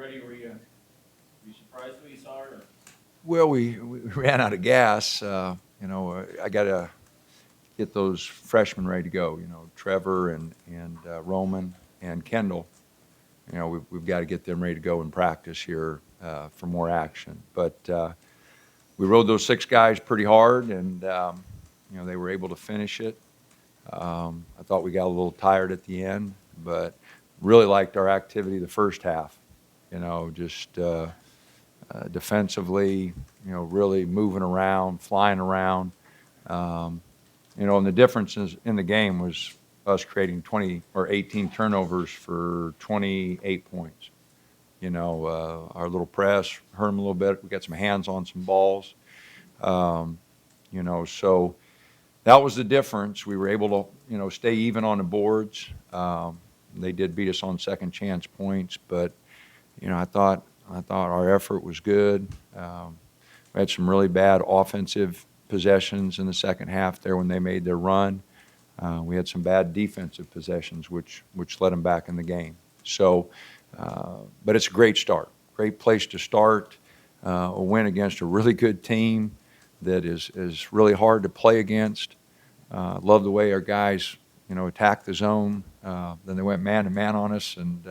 ready? Were you surprised when you saw her? Or? Well, we ran out of gas. I got to get those freshmen ready to go. Trevor and Roman and Kendall. We've got to get them ready to go in practice here for more action. But we rode those six guys pretty hard, and they were able to finish it. I thought we got a little tired at the end, but really liked our activity the first half. Just defensively, really moving around, flying around. Um, and the differences in the game was us creating 20 or 18 turnovers for 28 points. Our little press hurt them a little bit. We got some hands on some balls. So that was the difference. We were able to, stay even on the boards. They did beat us on second chance points, but I thought our effort was good. We had some really bad offensive possessions in the second half there when they made their run. We had some bad defensive possessions, which led them back in the game. So, but it's a great start, great place to start. A win against a really good team that is really hard to play against. Love the way our guys, attacked the zone. Then they went man to man on us, and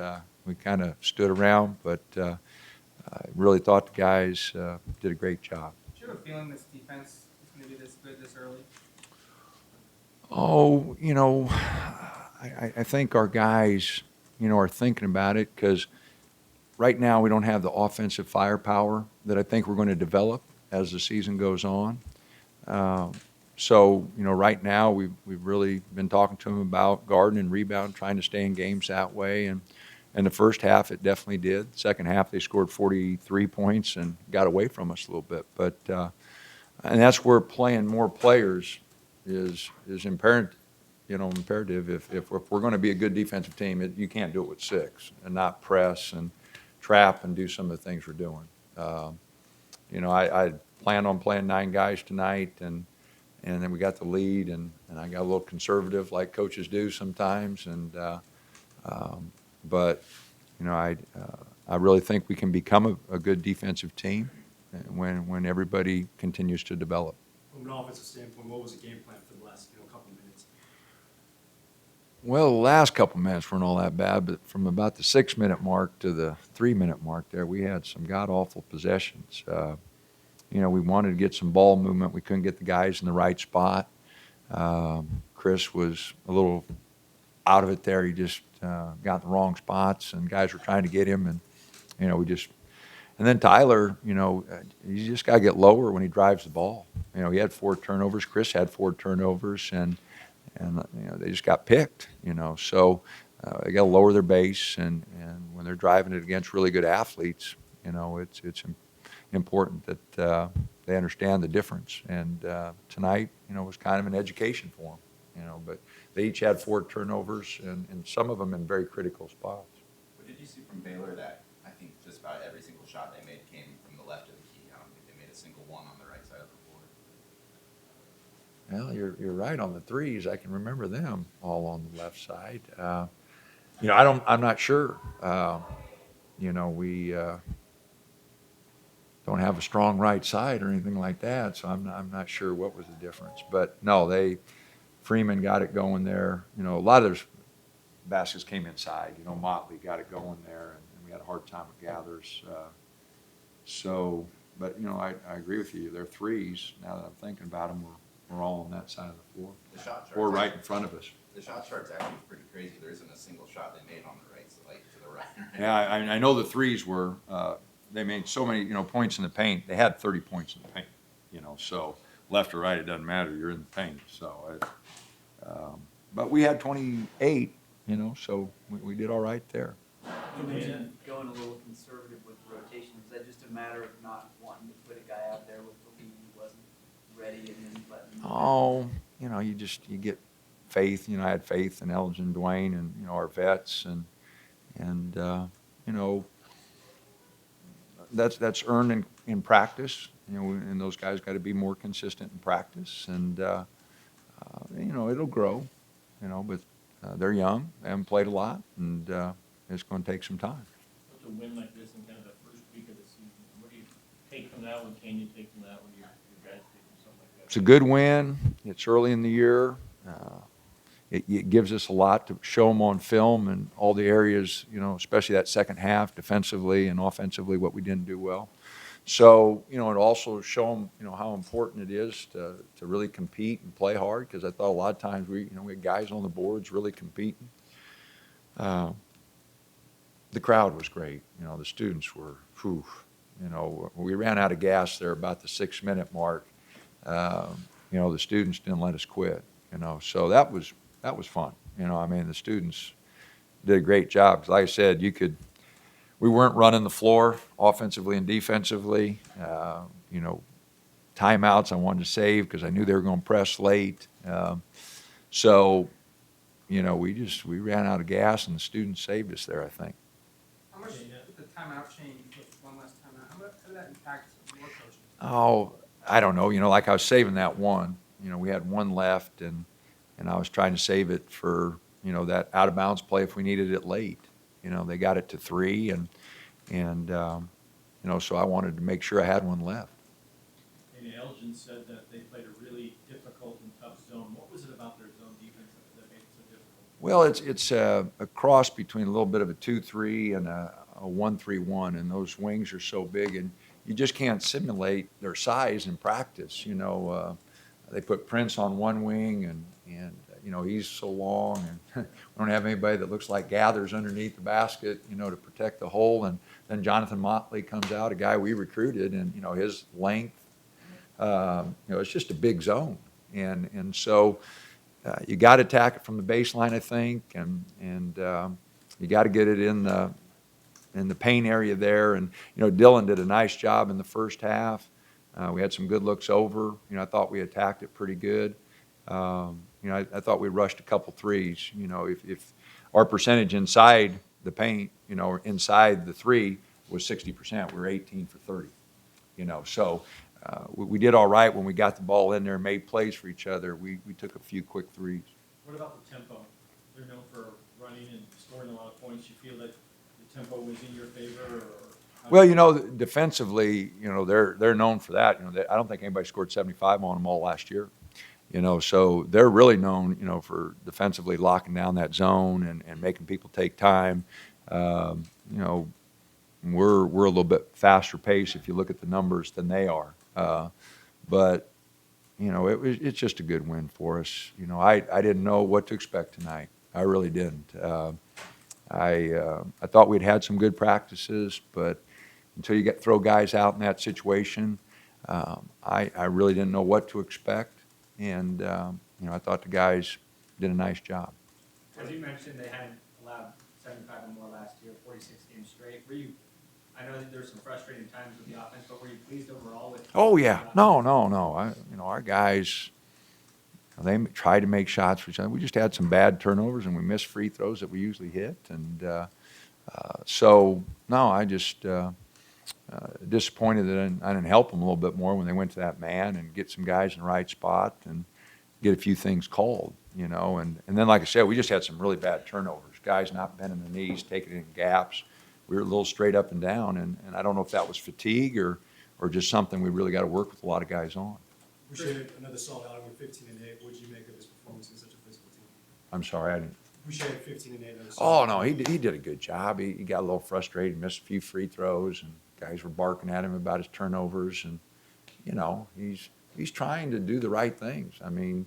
we kind of stood around. But I really thought the guys did a great job. Did you have a feeling this defense is going to be this good this early? Oh, I think our guys, are thinking about it because right now we don't have the offensive firepower that I think we're going to develop as the season goes on. So, right now we've really been talking to them about guarding and rebound, trying to stay in games that way. And in the first half, it definitely did. Second half, they scored 43 points and got away from us a little bit. But and that's where playing more players is imperative. Imperative. If we're going to be a good defensive team, you can't do it with six and not press and trap and do some of the things we're doing. I planned on playing 9 guys tonight, and then we got the lead, and I got a little conservative like coaches do sometimes. But I really think we can become a good defensive team when everybody continues to develop. From an offensive standpoint, what was the game plan for the last couple minutes? Well, the last couple minutes weren't all that bad, but from about the 6-minute mark to the 3-minute mark there, we had some god-awful possessions. We wanted to get some ball movement. We couldn't get the guys in the right spot. Chris was a little out of it there. He just got in the wrong spots, and guys were trying to get him, and and then Tyler, you just got to get lower when he drives the ball. He had 4 turnovers. Chris had 4 turnovers, and they just got picked. So they got to lower their base, and when they're driving it against really good athletes, it's important that they understand the difference. And tonight, was kind of an education for them. But they each had 4 turnovers, and some of them in very critical spots. What did you see from Baylor that I think just about every single shot they made came from the left of the key? I don't think they made a single one on the right side of the floor. Well, you're right on the threes. I can remember them all on the left side. I'm not sure. We don't have a strong right side or anything like that, so I'm not sure what was the difference. But no, Freeman got it going there. A lot of those baskets came inside. Motley got it going there, and we had a hard time with Gathers. But I agree with you. Their threes, now that I'm thinking about them, were all on that side of the floor. The shot chart. Or right in front of us. The shot chart's actually pretty crazy. There isn't a single shot they made on the right, so like to the right. Yeah, I know the threes were. They made so many, points in the paint. They had 30 points in the paint. So left or right, it doesn't matter. You're in the paint. So, but we had 28. So we did all right there. You mentioned going a little conservative with rotation. Is that just a matter of not wanting to put a guy out there with belief he wasn't ready and then letting him? Oh, you get faith. I had faith in Elgin, Dwayne, and our vets, and that's earned in practice. And those guys got to be more consistent in practice, and it'll grow. But they're young, they haven't played a lot, and it's going to take some time. to win like this in kind of the first week of the season? What do you take from that one? Can you take from that one? Your guys take from something like that? It's a good win. It's early in the year. It gives us a lot to show them on film and all the areas, especially that second half, defensively and offensively, what we didn't do well. So, it also show them, how important it is to really compete and play hard, because I thought a lot of times we had guys on the boards really competing. The crowd was great. The students were, we ran out of gas there about the 6-minute mark. The students didn't let us quit, so that was fun. The students did a great job. 'Cause like I said, we weren't running the floor offensively and defensively. Timeouts I wanted to save because I knew they were going to press late. So, we ran out of gas, and the students saved us there, I think. How much did the timeout change with one less timeout? How did that impact your coaching? Oh, I don't know. Like I was saving that one. We had one left, and I was trying to save it for, that out-of-bounds play if we needed it late. They got it to 3, and so I wanted to make sure I had one left. And Elgin said that they played a really difficult and tough zone. What was it about their zone defense that made it so difficult? Well, it's a cross between a little bit of a 2-3 and a 1-3-1, and those wings are so big, and you just can't simulate their size in practice. They put Prince on one wing, and he's so long, and we don't have anybody that looks like Gathers underneath the basket, to protect the hole. And then Jonathan Motley comes out, a guy we recruited, and his length, it's just a big zone, and so you got to attack it from the baseline, I think, and you got to get it in the paint area there. And Dylan did a nice job in the first half. We had some good looks over. I thought we attacked it pretty good. I thought we rushed a couple threes. If our percentage inside the paint, or inside the 3 was 60%, we were 18 for 30. So we did all right when we got the ball in there and made plays for each other. We took a few quick threes. What about the tempo? They're known for running and scoring a lot of points. You feel that the tempo was in your favor, or? Well, defensively, they're known for that. I don't think anybody scored 75 on them all last year. So they're really known, for defensively locking down that zone and making people take time. We're a little bit faster pace if you look at the numbers than they are. But it's just a good win for us. I didn't know what to expect tonight. I really didn't. I thought we'd had some good practices, but until you throw guys out in that situation, I really didn't know what to expect. And, I thought the guys did a nice job. As you mentioned, they hadn't allowed 75 or more last year, 46 games straight. I know that there's some frustrating times with the offense, but were you pleased overall with? Oh, yeah. No. Our guys, they tried to make shots for each other. We just had some bad turnovers, and we missed free throws that we usually hit. And I just disappointed that I didn't help them a little bit more when they went to that man and get some guys in the right spot and get a few things called, And then, like I said, we just had some really bad turnovers. Guys not bending the knees, taking it in gaps. We were a little straight up and down, and I don't know if that was fatigue or just something we really got to work with a lot of guys on. We shared another solid outing with 15 and 8. What did you make of his performance in such a physical team? I'm sorry, I didn't. We shared 15 and 8. Oh, no, he did a good job. He got a little frustrated, missed a few free throws, and guys were barking at him about his turnovers. And, he's trying to do the right things. I mean,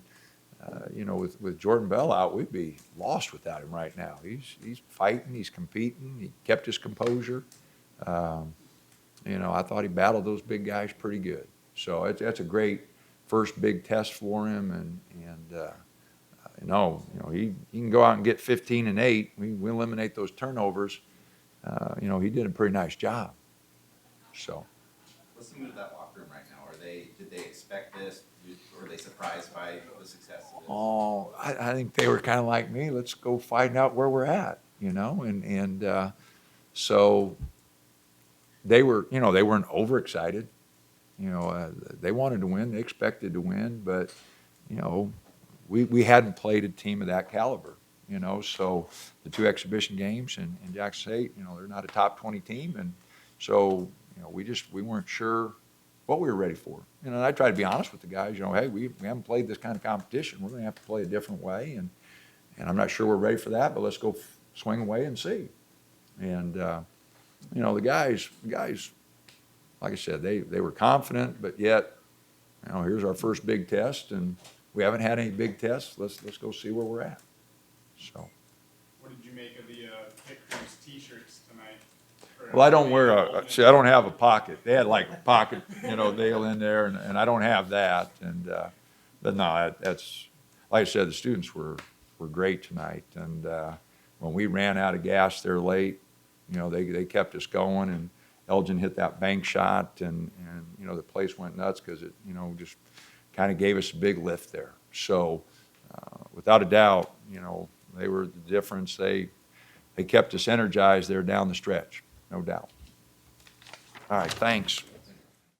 with Jordan Bell out, we'd be lost without him right now. He's fighting, he's competing, he kept his composure. I thought he battled those big guys pretty good. So that's a great first big test for him, and he can go out and get 15 and 8. We eliminate those turnovers. He did a pretty nice job. So. What's the mood of that locker room right now? Did they expect this? Were they surprised by the success of this? Oh, I think they were kind of like me. Let's go find out where we're at, so they were, they weren't overexcited. They wanted to win. They expected to win, but, we hadn't played a team of that caliber. you know, so the 2 exhibition games in Jackson State, you know, they're not a top 20 team, and so, you know, we weren't sure what we were ready for. You know, and I try to be honest with the guys, you know, hey, we haven't played this kind of competition. We're going to have to play a different way, and I'm not sure we're ready for that, but let's go swing away and see. And, you know, the guys, like I said, they were confident, but yet, you know, here's our first big test, and we haven't had any big tests. Let's go see where we're at. So. What did you make of the Pickers t-shirts tonight? Well, I don't wear I don't have a pocket. They had like a pocket, you know, deal in there, and I don't have that. And, but no, that's, like I said, the students were great tonight. And when we ran out of gas there late, you know, they kept us going, and Elgin hit that bank shot, and you know, the place went nuts because it, you know, just kind of gave us a big lift there. So without a doubt, you know, they were the difference. They kept us energized there down the stretch, no doubt. All right, thanks.